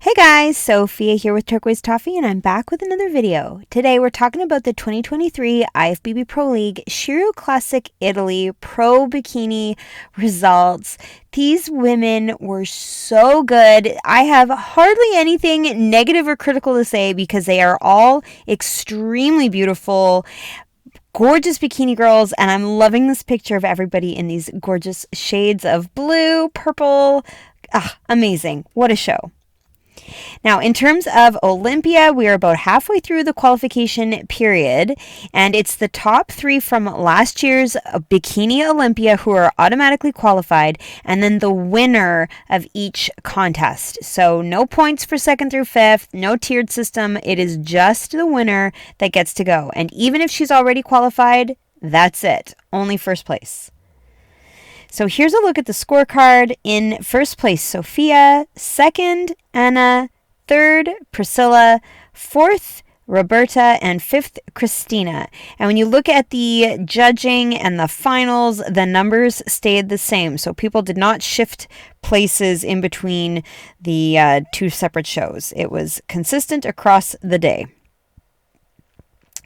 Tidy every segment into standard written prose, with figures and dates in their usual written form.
Hey guys, Sophia here with Turquoise Toffee, and I'm back with another video. Today we're talking about the 2023 IFBB Pro League Sheru Classic Italy Pro Bikini results. These women were so good. I have hardly anything negative or critical to say because they are all extremely beautiful, gorgeous bikini girls, and I'm loving this picture of everybody in these gorgeous shades of blue, purple. Amazing. What a show. Now, in terms of Olympia, we are about halfway through the qualification period, and it's the top three from last year's Bikini Olympia who are automatically qualified, and then the winner of each contest. So no points for second through fifth, no tiered system. It is just the winner that gets to go. And even if she's already qualified, that's it. Only first place. So here's a look at the scorecard. In first place, Sophia. Second, Anna. Third, Priscilla. Fourth, Roberta. And fifth, Christina. And when you look at the judging and the finals, the numbers stayed the same. So people did not shift places in between the two separate shows. It was consistent across the day.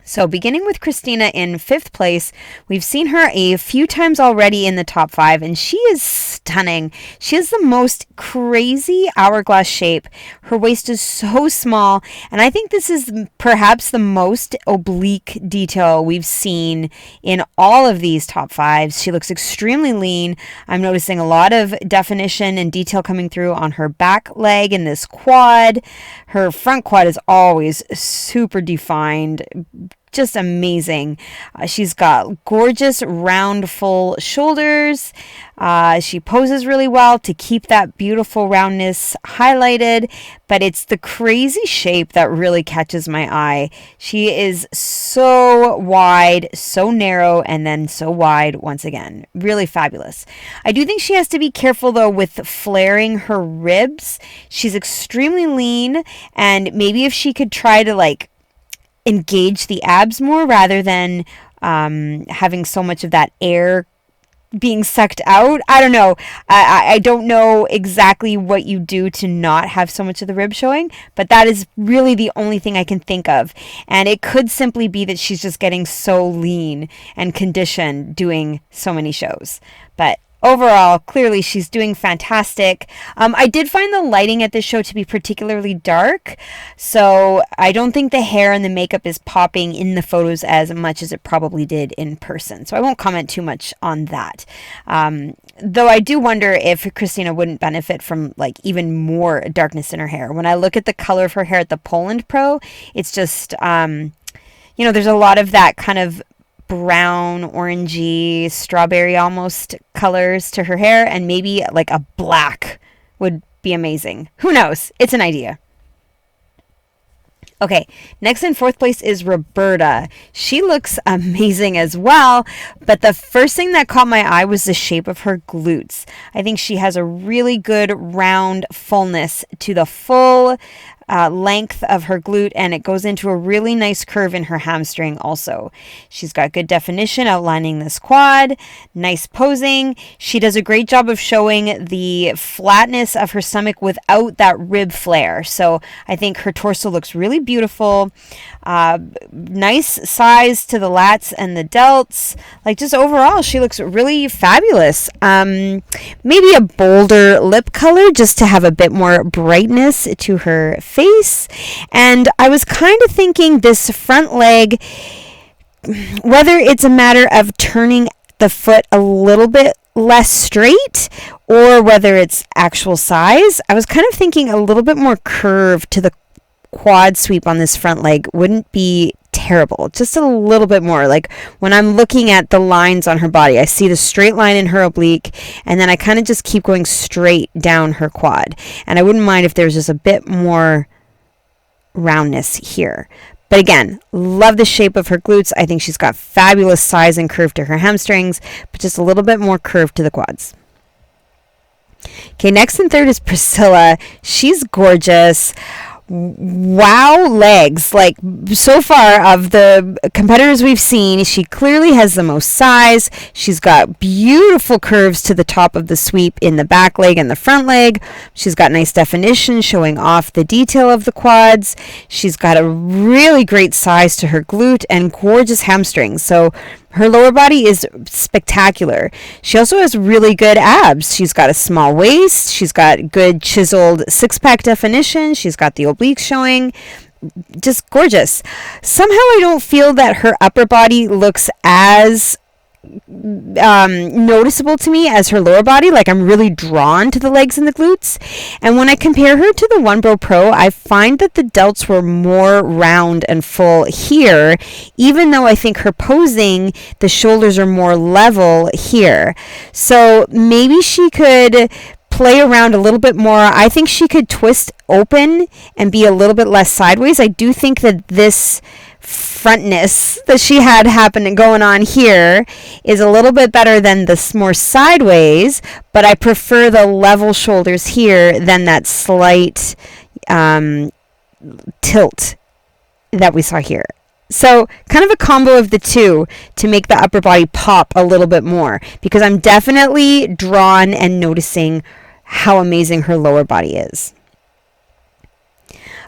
So beginning with Christina in fifth place, we've seen her a few times already in the top five, and she is stunning. She has the most crazy hourglass shape. Her waist is so small, and I think this is perhaps the most oblique detail we've seen in all of these top fives. She looks extremely lean. I'm noticing a lot of definition and detail coming through on her back leg and this quad. Her front quad is always super defined. Just amazing. She's got gorgeous round full shoulders. She poses really well to keep that beautiful roundness highlighted, but it's the crazy shape that really catches my eye. She is so wide, so narrow, and then so wide once again. Really fabulous. I do think she has to be careful though with flaring her ribs. She's extremely lean, and maybe if she could try to engage the abs more rather than having so much of that air being sucked out. I don't know. I don't know exactly what you do to not have so much of the rib showing, but that is really the only thing I can think of. And it could simply be that she's just getting so lean and conditioned doing so many shows. But overall, clearly she's doing fantastic. I did find the lighting at this show to be particularly dark, so I don't think the hair and the makeup is popping in the photos as much as it probably did in person. So I won't comment too much on that. Though I do wonder if Christina wouldn't benefit from even more darkness in her hair. When I look at the color of her hair at the Poland Pro, it's just, there's a lot of that kind of brown, orangey, strawberry almost colors to her hair, and maybe a black would be amazing. Who knows? It's an idea. Okay, next in fourth place is Roberta. She looks amazing as well, but the first thing that caught my eye was the shape of her glutes. I think she has a really good round fullness to the full length of her glute, and it goes into a really nice curve in her hamstring also. She's got good definition outlining this quad, nice posing. She does a great job of showing the flatness of her stomach without that rib flare. So I think her torso looks really beautiful. Nice size to the lats and the delts. Just overall, she looks really fabulous. Maybe a bolder lip color just to have a bit more brightness to her face. And I was kind of thinking this front leg, whether it's a matter of turning the foot a little bit less straight or whether it's actual size, I was kind of thinking a little bit more curve to the quad sweep on this front leg wouldn't be terrible. Just a little bit more. When I'm looking at the lines on her body, I see the straight line in her oblique, and then I kind of just keep going straight down her quad. And I wouldn't mind if there's just a bit more roundness here. But again, love the shape of her glutes. I think she's got fabulous size and curve to her hamstrings, but just a little bit more curve to the quads. Okay, next and third is Priscilla. She's gorgeous. wow legs. Like, so far of the competitors we've seen, she clearly has the most size. She's got beautiful curves to the top of the sweep in the back leg and the front leg. She's got nice definition showing off the detail of the quads. She's got a really great size to her glute and gorgeous hamstrings. So her lower body is spectacular. She also has really good abs. She's got a small waist. She's got good chiseled six-pack definition. She's got the obliques showing. Just gorgeous. Somehow I don't feel that her upper body looks as noticeable to me as her lower body. Like, I'm really drawn to the legs and the glutes. And when I compare her to the One Bro Pro, I find that the delts were more round and full here, even though I think her posing, the shoulders are more level here. So maybe she could play around a little bit more. I think she could twist open and be a little bit less sideways. I do think that this frontness that she had happening going on here is a little bit better than this more sideways, but I prefer the level shoulders here than that slight tilt that we saw here. So kind of a combo of the two to make the upper body pop a little bit more, because I'm definitely drawn and noticing how amazing her lower body is.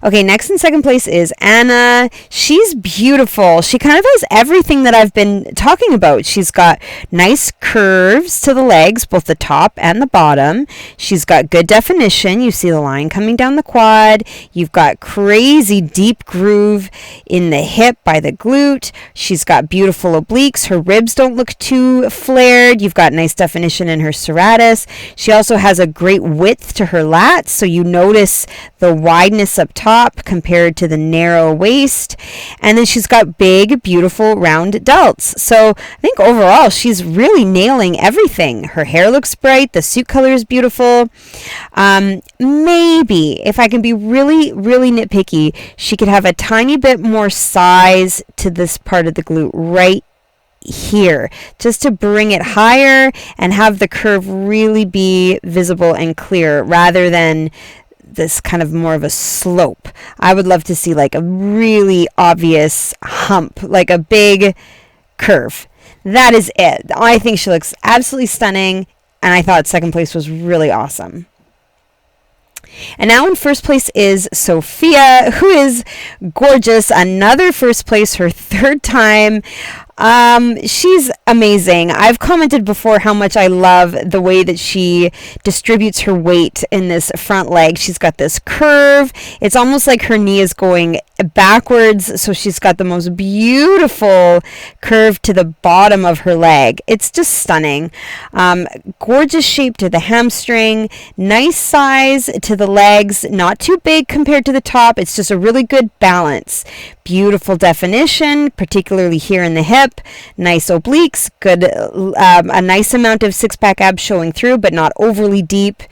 Okay, next in second place is Anna. She's beautiful. She kind of has everything that I've been talking about. She's got nice curves to the legs, both the top and the bottom. She's got good definition. You see the line coming down the quad. You've got crazy deep groove in the hip by the glute. She's got beautiful obliques. Her ribs don't look too flared. You've got nice definition in her serratus. She also has a great width to her lats, so you notice the wideness up top compared to the narrow waist. And then she's got big, beautiful, round delts. So I think overall she's really nailing everything. Her hair looks bright. The suit color is beautiful. Maybe, if I can be really, really nitpicky, she could have a tiny bit more size to this part of the glute right here, just to bring it higher and have the curve really be visible and clear rather than this kind of more of a slope. I would love to see like a really obvious hump, like a big curve. That is it. I think she looks absolutely stunning, and I thought second place was really awesome. And now in first place is Sophia, who is gorgeous. Another first place, her third time. She's amazing. I've commented before how much I love the way that she distributes her weight in this front leg. She's got this curve. It's almost like her knee is going backwards, so she's got the most beautiful curve to the bottom of her leg. It's just stunning. Gorgeous shape to the hamstring, nice size to the legs, not too big compared to the top. It's just a really good balance. Beautiful definition, particularly here in the hip. Nice obliques, good, a nice amount of six-pack abs showing through, but not overly deep.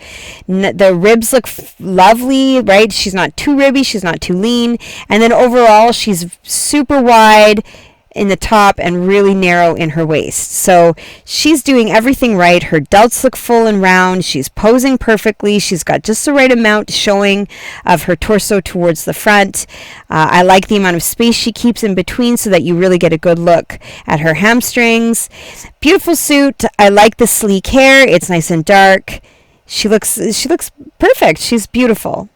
The ribs look lovely, right? She's not too ribby, she's not too lean. And then overall, she's super wide in the top and really narrow in her waist. So she's doing everything right. Her delts look full and round. She's posing perfectly. She's got just the right amount showing of her torso towards the front. I like the amount of space she keeps in between so that you really get a good look at her hamstrings. Beautiful suit. I like the sleek hair. It's nice and dark. She looks perfect. She's beautiful.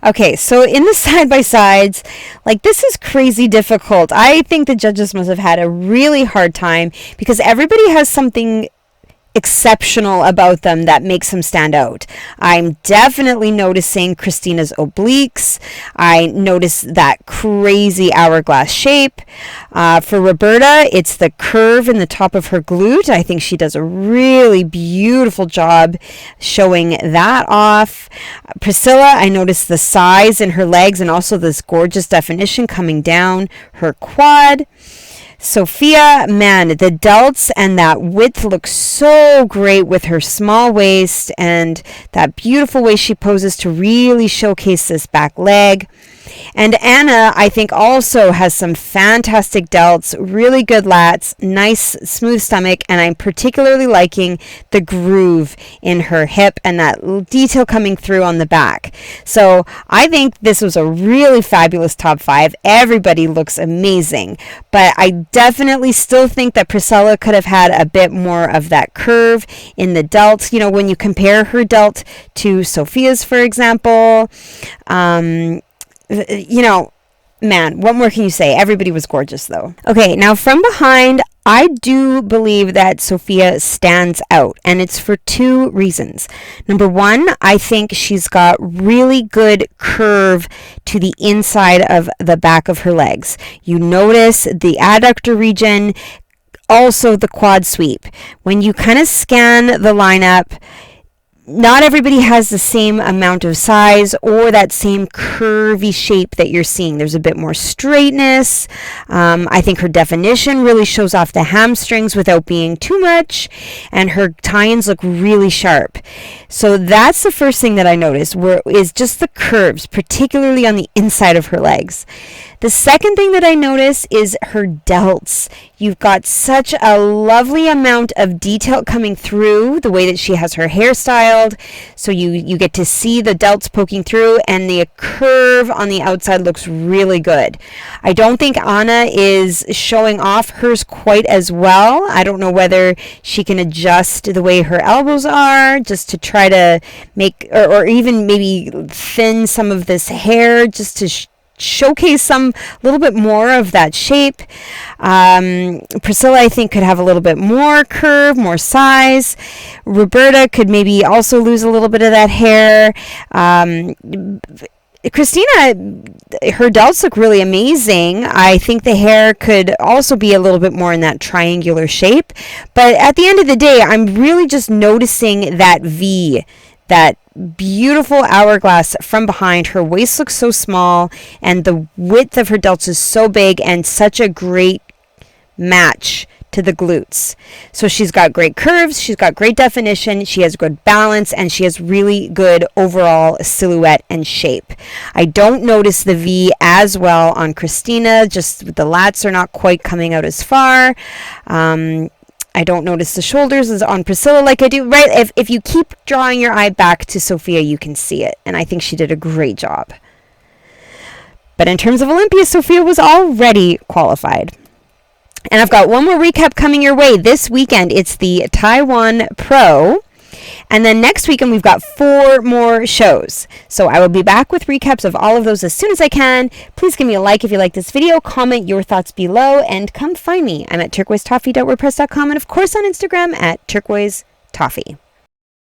Okay, so in the side-by-sides, like, this is crazy difficult. I think the judges must have had a really hard time because everybody has something exceptional about them that makes them stand out. I'm definitely noticing Christina's obliques. I notice that crazy hourglass shape. For Roberta, it's the curve in the top of her glute. I think she does a really beautiful job showing that off. Priscilla, I notice the size in her legs and also this gorgeous definition coming down her quad. Sophia, man, the delts and that width look so great with her small waist and that beautiful way she poses to really showcase this back leg. And Anna, I think, also has some fantastic delts, really good lats, nice smooth stomach, and I'm particularly liking the groove in her hip and that detail coming through on the back. So I think this was a really fabulous top 5. Everybody looks amazing, but I definitely still think that Priscilla could have had a bit more of that curve in the delt. You know, when you compare her delt to Sophia's, for example, you know, man, what more can you say? Everybody was gorgeous, though. Okay, now from behind, I do believe that Sophia stands out, and it's for 2 reasons. Number 1, I think she's got really good curve to the inside of the back of her legs. You notice the adductor region, also the quad sweep. When you kind of scan the lineup, not everybody has the same amount of size or that same curvy shape that you're seeing. There's a bit more straightness. I think her definition really shows off the hamstrings without being too much, and her tie-ins look really sharp. So that's the first thing that I noticed, is just the curves, particularly on the inside of her legs. The second thing that I notice is her delts. You've got such a lovely amount of detail coming through the way that she has her hair styled. So you get to see the delts poking through, and the curve on the outside looks really good. I don't think Anna is showing off hers quite as well. I don't know whether she can adjust the way her elbows are just to try to make, or even maybe thin some of this hair just to showcase a little bit more of that shape. Priscilla, I think, could have a little bit more curve, more size. Roberta could maybe also lose a little bit of that hair. Christina, her delts look really amazing. I think the hair could also be a little bit more in that triangular shape. But at the end of the day, I'm really just noticing that V, that beautiful hourglass from behind. Her waist looks so small, and the width of her delts is so big, and such a great match to the glutes. So she's got great curves, she's got great definition, she has good balance, and she has really good overall silhouette and shape. I don't notice the V as well on Christina, just the lats are not quite coming out as far. I don't notice the shoulders as on Priscilla like I do, right? If you keep drawing your eye back to Sophia, you can see it. And I think she did a great job. But in terms of Olympia, Sophia was already qualified. And I've got one more recap coming your way this weekend. It's the Taiwan Pro. And then next weekend, we've got 4 more shows. So I will be back with recaps of all of those as soon as I can. Please give me a like if you like this video. Comment your thoughts below. And come find me. I'm at turquoisetoffee.wordpress.com. And of course on Instagram at turquoisetoffee.